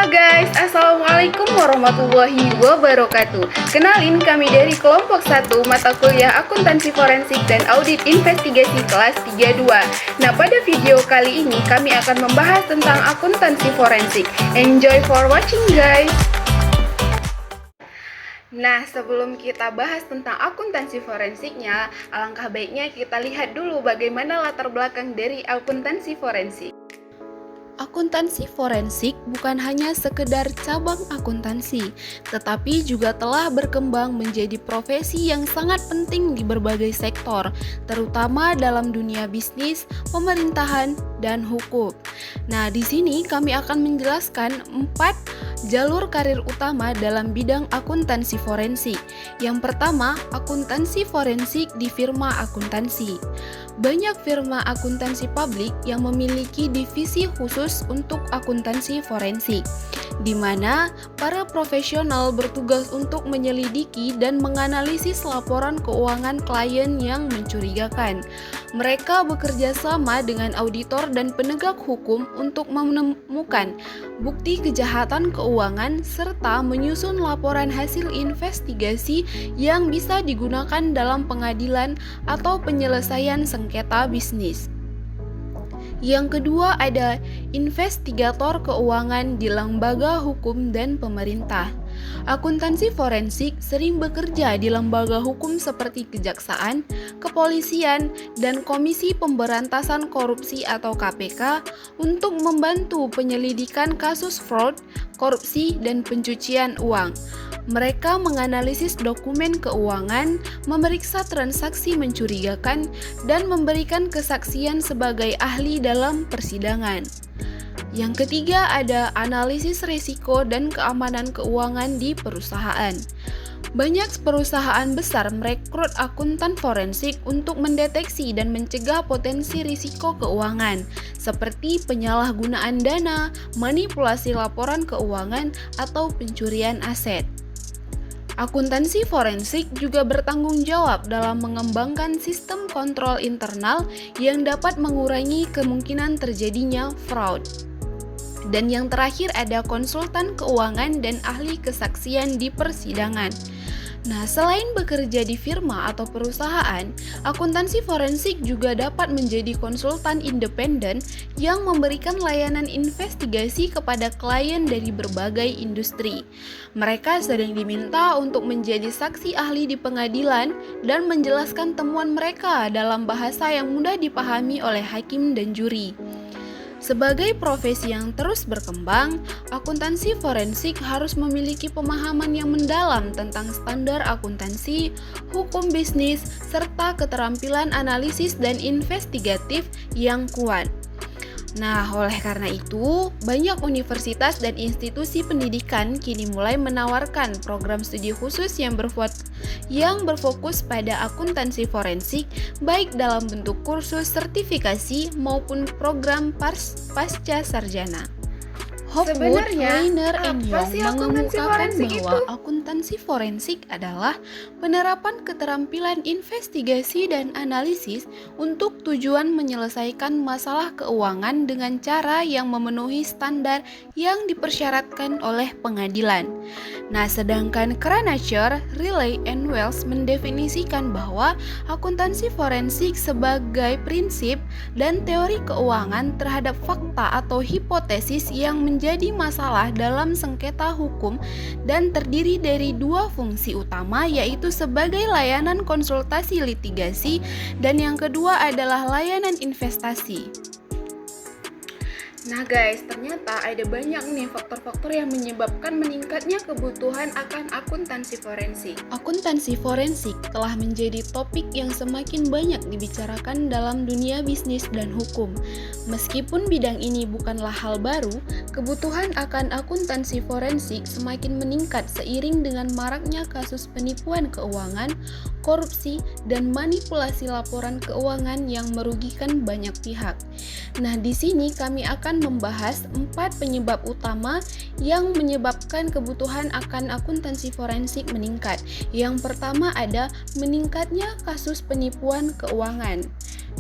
Halo guys, Assalamualaikum warahmatullahi wabarakatuh. Kenalin, kami dari kelompok 1 mata kuliah Akuntansi Forensik dan Audit Investigasi kelas 32. Nah, pada video kali ini kami akan membahas tentang akuntansi forensik. Enjoy for watching guys. Nah, sebelum kita bahas tentang akuntansi forensiknya, alangkah baiknya kita lihat dulu bagaimana latar belakang dari akuntansi forensik. Akuntansi forensik bukan hanya sekedar cabang akuntansi, tetapi juga telah berkembang menjadi profesi yang sangat penting di berbagai sektor, terutama dalam dunia bisnis, pemerintahan, dan hukum. Nah, di sini kami akan menjelaskan 4 jalur karir utama dalam bidang akuntansi forensik. Yang pertama, akuntansi forensik di firma akuntansi. Banyak firma akuntansi publik yang memiliki divisi khusus untuk akuntansi forensik, di mana para profesional bertugas untuk menyelidiki dan menganalisis laporan keuangan klien yang mencurigakan. Mereka bekerja sama dengan auditor dan penegak hukum untuk menemukan bukti kejahatan keuangan serta menyusun laporan hasil investigasi yang bisa digunakan dalam pengadilan atau penyelesaian sengketa bisnis. Yang kedua ada investigator keuangan di lembaga hukum dan pemerintah. Akuntansi forensik sering bekerja di lembaga hukum seperti kejaksaan, kepolisian, dan Komisi Pemberantasan Korupsi atau KPK untuk membantu penyelidikan kasus fraud, korupsi, dan pencucian uang. Mereka menganalisis dokumen keuangan, memeriksa transaksi mencurigakan, dan memberikan kesaksian sebagai ahli dalam persidangan. Yang ketiga ada analisis risiko dan keamanan keuangan di perusahaan. Banyak perusahaan besar merekrut akuntan forensik untuk mendeteksi dan mencegah potensi risiko keuangan, seperti penyalahgunaan dana, manipulasi laporan keuangan, atau pencurian aset. Akuntansi forensik juga bertanggung jawab dalam mengembangkan sistem kontrol internal yang dapat mengurangi kemungkinan terjadinya fraud. Dan yang terakhir ada konsultan keuangan dan ahli kesaksian di persidangan. Nah, selain bekerja di firma atau perusahaan, akuntansi forensik juga dapat menjadi konsultan independen yang memberikan layanan investigasi kepada klien dari berbagai industri. Mereka sering diminta untuk menjadi saksi ahli di pengadilan dan menjelaskan temuan mereka dalam bahasa yang mudah dipahami oleh hakim dan juri. Sebagai profesi yang terus berkembang, akuntansi forensik harus memiliki pemahaman yang mendalam tentang standar akuntansi, hukum bisnis, serta keterampilan analisis dan investigatif yang kuat. Nah, oleh karena itu, banyak universitas dan institusi pendidikan kini mulai menawarkan program studi khusus yang berfokus pada akuntansi forensik, baik dalam bentuk kursus sertifikasi maupun program pasca sarjana. Hopwood, Weiner, and Young mengemukakan bahwa akuntansi forensik adalah penerapan keterampilan investigasi dan analisis untuk tujuan menyelesaikan masalah keuangan dengan cara yang memenuhi standar yang dipersyaratkan oleh pengadilan. Nah, sedangkan Kranacher, Riley, and Wells mendefinisikan bahwa akuntansi forensik sebagai prinsip dan teori keuangan terhadap fakta atau hipotesis yang menjadi masalah dalam sengketa hukum dan terdiri dari 2 fungsi utama, yaitu sebagai layanan konsultasi litigasi dan yang kedua adalah layanan investasi. Nah guys, ternyata ada banyak nih faktor-faktor yang menyebabkan meningkatnya kebutuhan akan akuntansi forensik. Akuntansi forensik telah menjadi topik yang semakin banyak dibicarakan dalam dunia bisnis dan hukum. Meskipun bidang ini bukanlah hal baru, kebutuhan akan akuntansi forensik semakin meningkat seiring dengan maraknya kasus penipuan keuangan, korupsi, dan manipulasi laporan keuangan yang merugikan banyak pihak. Nah, di sini kami akan membahas 4 penyebab utama yang menyebabkan kebutuhan akan akuntansi forensik meningkat. Yang pertama ada meningkatnya kasus penipuan keuangan.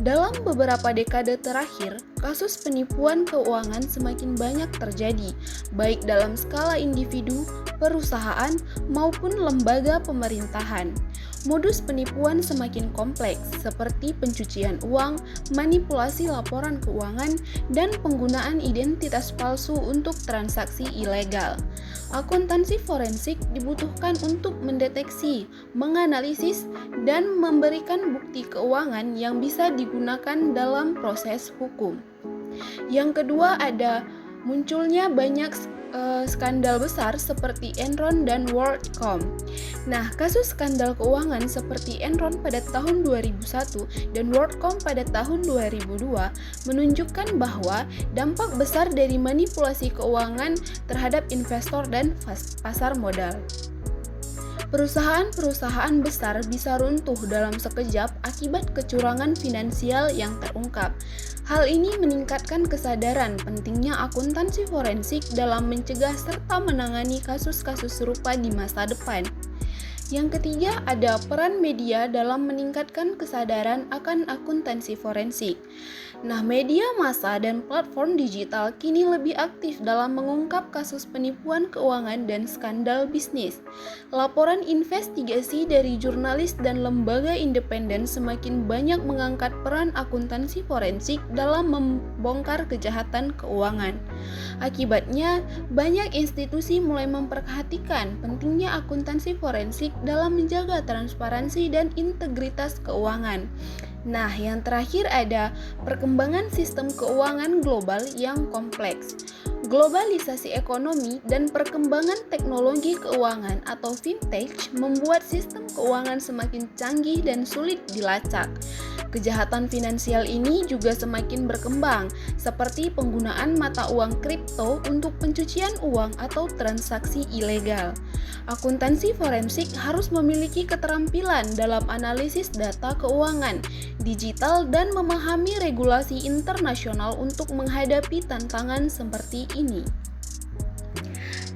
Dalam beberapa dekade terakhir, kasus penipuan keuangan semakin banyak terjadi, baik dalam skala individu, perusahaan, maupun lembaga pemerintahan. Modus penipuan semakin kompleks, seperti pencucian uang, manipulasi laporan keuangan, dan penggunaan identitas palsu untuk transaksi ilegal. Akuntansi forensik dibutuhkan untuk mendeteksi, menganalisis, dan memberikan bukti keuangan yang bisa digunakan dalam proses hukum. Yang kedua, ada munculnya banyak skandal besar seperti Enron dan WorldCom. Nah, kasus skandal keuangan seperti Enron pada tahun 2001 dan WorldCom pada tahun 2002 menunjukkan bahwa dampak besar dari manipulasi keuangan terhadap investor dan pasar modal. Perusahaan-perusahaan besar bisa runtuh dalam sekejap akibat kecurangan finansial yang terungkap. Hal ini meningkatkan kesadaran pentingnya akuntansi forensik dalam mencegah serta menangani kasus-kasus serupa di masa depan. Yang ketiga, ada peran media dalam meningkatkan kesadaran akan akuntansi forensik. Nah, media massa dan platform digital kini lebih aktif dalam mengungkap kasus penipuan keuangan dan skandal bisnis. Laporan investigasi dari jurnalis dan lembaga independen semakin banyak mengangkat peran akuntansi forensik dalam membongkar kejahatan keuangan. Akibatnya, banyak institusi mulai memperhatikan pentingnya akuntansi forensik dalam menjaga transparansi dan integritas keuangan. Nah, yang terakhir ada perkembangan sistem keuangan global yang kompleks. Globalisasi ekonomi dan perkembangan teknologi keuangan atau fintech membuat sistem keuangan semakin canggih dan sulit dilacak. Kejahatan finansial ini juga semakin berkembang, seperti penggunaan mata uang kripto untuk pencucian uang atau transaksi ilegal. Akuntansi forensik harus memiliki keterampilan dalam analisis data keuangan digital dan memahami regulasi internasional untuk menghadapi tantangan seperti ini.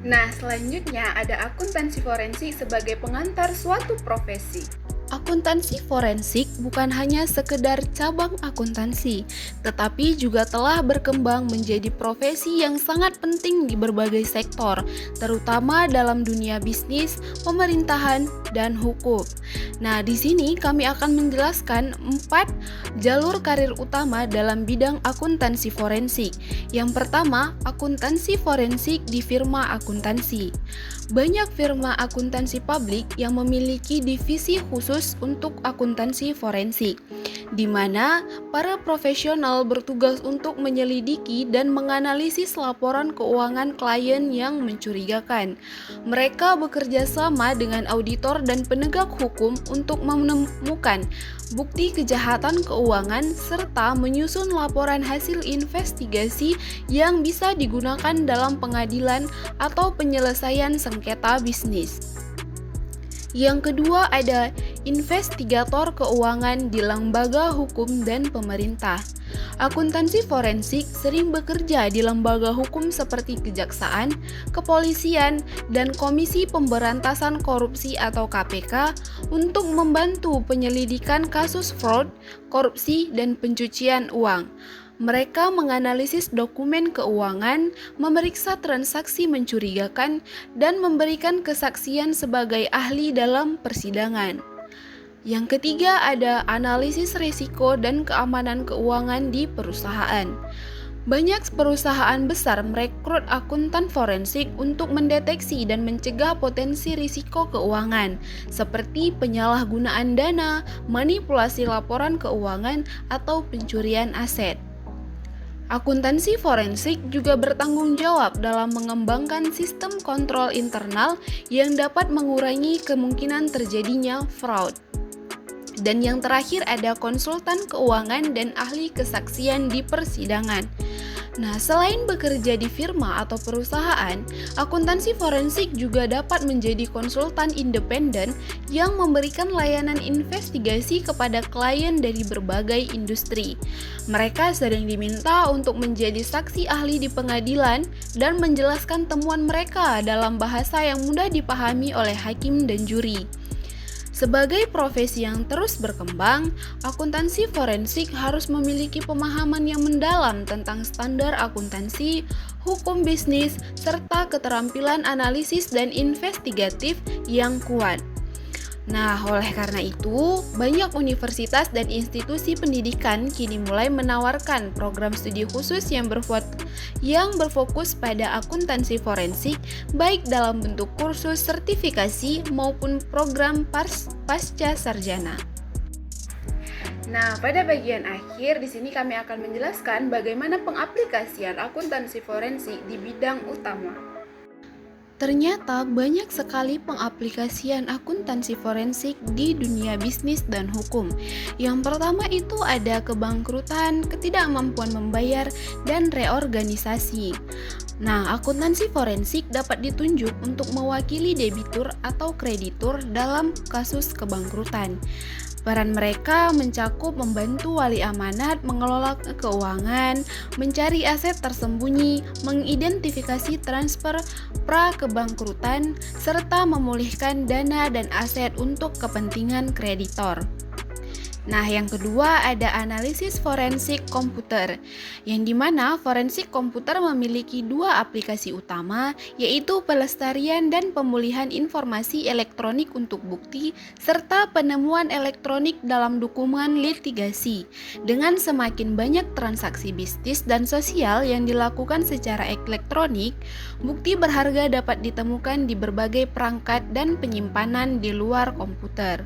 Nah, selanjutnya ada akuntansi forensik sebagai pengantar suatu profesi. Akuntansi forensik bukan hanya sekedar cabang akuntansi, tetapi juga telah berkembang menjadi profesi yang sangat penting di berbagai sektor, terutama dalam dunia bisnis, pemerintahan, dan hukum. Nah, di sini kami akan menjelaskan 4 jalur karir utama dalam bidang akuntansi forensik. Yang pertama, akuntansi forensik di firma akuntansi. Banyak firma akuntansi publik yang memiliki divisi khusus untuk akuntansi forensik, di mana para profesional bertugas untuk menyelidiki dan menganalisis laporan keuangan klien yang mencurigakan. Mereka bekerja sama dengan auditor dan penegak hukum untuk menemukan bukti kejahatan keuangan serta menyusun laporan hasil investigasi yang bisa digunakan dalam pengadilan atau penyelesaian sengketa bisnis. Yang kedua ada investigator keuangan di lembaga hukum dan pemerintah. Akuntansi forensik sering bekerja di lembaga hukum seperti kejaksaan, kepolisian, dan Komisi Pemberantasan Korupsi atau KPK untuk membantu penyelidikan kasus fraud, korupsi, dan pencucian uang. Mereka menganalisis dokumen keuangan, memeriksa transaksi mencurigakan, dan memberikan kesaksian sebagai ahli dalam persidangan. Yang ketiga ada analisis risiko dan keamanan keuangan di perusahaan. Banyak perusahaan besar merekrut akuntan forensik untuk mendeteksi dan mencegah potensi risiko keuangan, seperti penyalahgunaan dana, manipulasi laporan keuangan, atau pencurian aset. Akuntansi forensik juga bertanggung jawab dalam mengembangkan sistem kontrol internal yang dapat mengurangi kemungkinan terjadinya fraud. Dan yang terakhir ada konsultan keuangan dan ahli kesaksian di persidangan. Nah, selain bekerja di firma atau perusahaan, akuntansi forensik juga dapat menjadi konsultan independen yang memberikan layanan investigasi kepada klien dari berbagai industri. Mereka sering diminta untuk menjadi saksi ahli di pengadilan dan menjelaskan temuan mereka dalam bahasa yang mudah dipahami oleh hakim dan juri. Sebagai profesi yang terus berkembang, akuntansi forensik harus memiliki pemahaman yang mendalam tentang standar akuntansi, hukum bisnis, serta keterampilan analisis dan investigatif yang kuat. Nah, oleh karena itu, banyak universitas dan institusi pendidikan kini mulai menawarkan program studi khusus yang berfokus pada akuntansi forensik, baik dalam bentuk kursus sertifikasi maupun program pasca sarjana. Nah, pada bagian akhir di sini kami akan menjelaskan bagaimana pengaplikasian akuntansi forensik di bidang utama. Ternyata banyak sekali pengaplikasian akuntansi forensik di dunia bisnis dan hukum. Yang pertama itu ada kebangkrutan, ketidakmampuan membayar, dan reorganisasi. Nah, akuntansi forensik dapat ditunjuk untuk mewakili debitur atau kreditur dalam kasus kebangkrutan. Peran mereka mencakup membantu wali amanat mengelola keuangan, mencari aset tersembunyi, mengidentifikasi transfer pra-kebangkrutan, serta memulihkan dana dan aset untuk kepentingan kreditor. Nah, yang kedua ada analisis forensik komputer, yang dimana forensik komputer memiliki dua aplikasi utama, yaitu pelestarian dan pemulihan informasi elektronik untuk bukti, serta penemuan elektronik dalam dokumen litigasi. Dengan semakin banyak transaksi bisnis dan sosial yang dilakukan secara elektronik, bukti berharga dapat ditemukan di berbagai perangkat dan penyimpanan di luar komputer.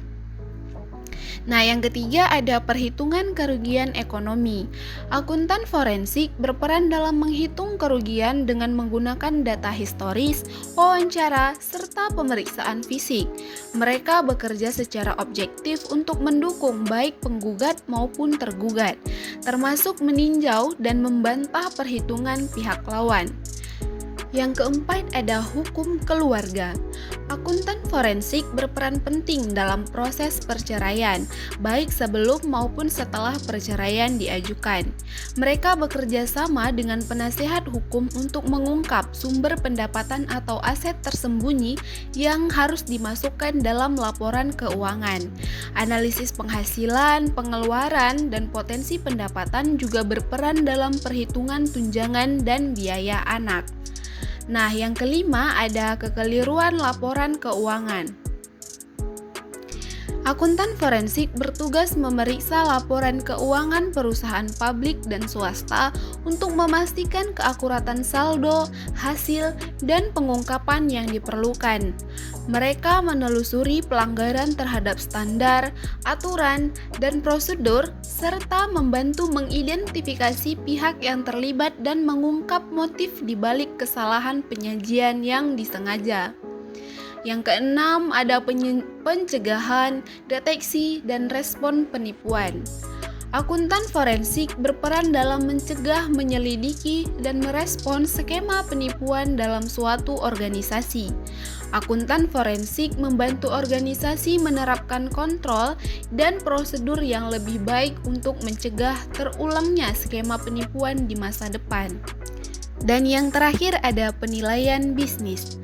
Nah, yang ketiga ada perhitungan kerugian ekonomi. Akuntan forensik berperan dalam menghitung kerugian dengan menggunakan data historis, wawancara, serta pemeriksaan fisik. Mereka bekerja secara objektif untuk mendukung baik penggugat maupun tergugat, termasuk meninjau dan membantah perhitungan pihak lawan. Yang keempat ada hukum keluarga. Akuntan forensik berperan penting dalam proses perceraian, baik sebelum maupun setelah perceraian diajukan. Mereka bekerja sama dengan penasehat hukum untuk mengungkap sumber pendapatan atau aset tersembunyi yang harus dimasukkan dalam laporan keuangan. Analisis penghasilan, pengeluaran, dan potensi pendapatan juga berperan dalam perhitungan tunjangan dan biaya anak. Nah, yang kelima ada kekeliruan laporan keuangan. Akuntan forensik bertugas memeriksa laporan keuangan perusahaan publik dan swasta untuk memastikan keakuratan saldo, hasil, dan pengungkapan yang diperlukan. Mereka menelusuri pelanggaran terhadap standar, aturan, dan prosedur, serta membantu mengidentifikasi pihak yang terlibat dan mengungkap motif di balik kesalahan penyajian yang disengaja. Yang keenam ada pencegahan, deteksi, dan respon penipuan. Akuntan forensik berperan dalam mencegah, menyelidiki, dan merespons skema penipuan dalam suatu organisasi. Akuntan forensik membantu organisasi menerapkan kontrol dan prosedur yang lebih baik untuk mencegah terulangnya skema penipuan di masa depan. Dan yang terakhir ada penilaian bisnis.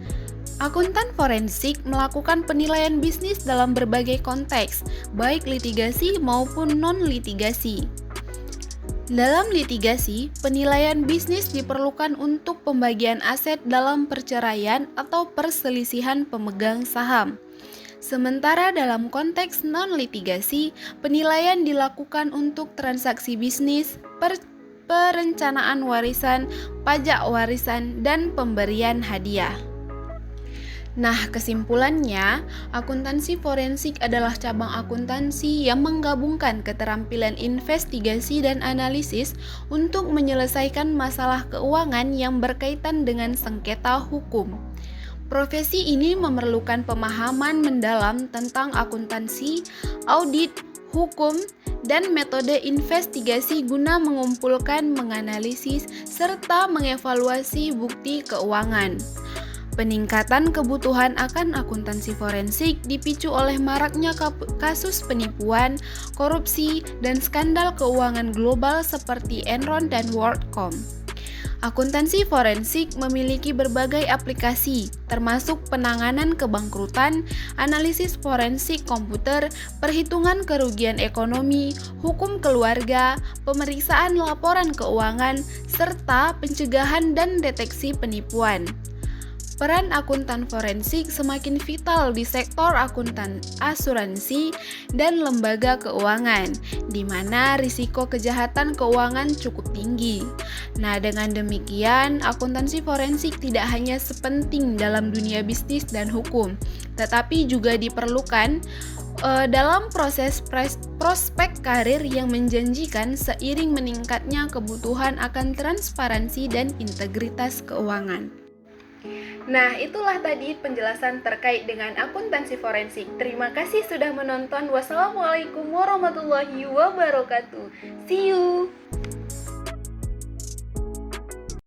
Akuntan forensik melakukan penilaian bisnis dalam berbagai konteks, baik litigasi maupun non-litigasi. Dalam litigasi, penilaian bisnis diperlukan untuk pembagian aset dalam perceraian atau perselisihan pemegang saham. Sementara dalam konteks non-litigasi, penilaian dilakukan untuk transaksi bisnis, perencanaan warisan, pajak warisan, dan pemberian hadiah. Nah, kesimpulannya, akuntansi forensik adalah cabang akuntansi yang menggabungkan keterampilan investigasi dan analisis untuk menyelesaikan masalah keuangan yang berkaitan dengan sengketa hukum. Profesi ini memerlukan pemahaman mendalam tentang akuntansi, audit, hukum, dan metode investigasi guna mengumpulkan, menganalisis, serta mengevaluasi bukti keuangan. Peningkatan kebutuhan akan akuntansi forensik dipicu oleh maraknya kasus penipuan, korupsi, dan skandal keuangan global seperti Enron dan WorldCom. Akuntansi forensik memiliki berbagai aplikasi, termasuk penanganan kebangkrutan, analisis forensik komputer, perhitungan kerugian ekonomi, hukum keluarga, pemeriksaan laporan keuangan, serta pencegahan dan deteksi penipuan. Peran akuntan forensik semakin vital di sektor akuntan asuransi dan lembaga keuangan, di mana risiko kejahatan keuangan cukup tinggi. Nah, dengan demikian, akuntansi forensik tidak hanya sepenting dalam dunia bisnis dan hukum, tetapi juga diperlukan dalam proses prospek karir yang menjanjikan seiring meningkatnya kebutuhan akan transparansi dan integritas keuangan. Nah, itulah tadi penjelasan terkait dengan akuntansi forensik. Terima kasih sudah menonton. Wassalamualaikum warahmatullahi wabarakatuh. See you.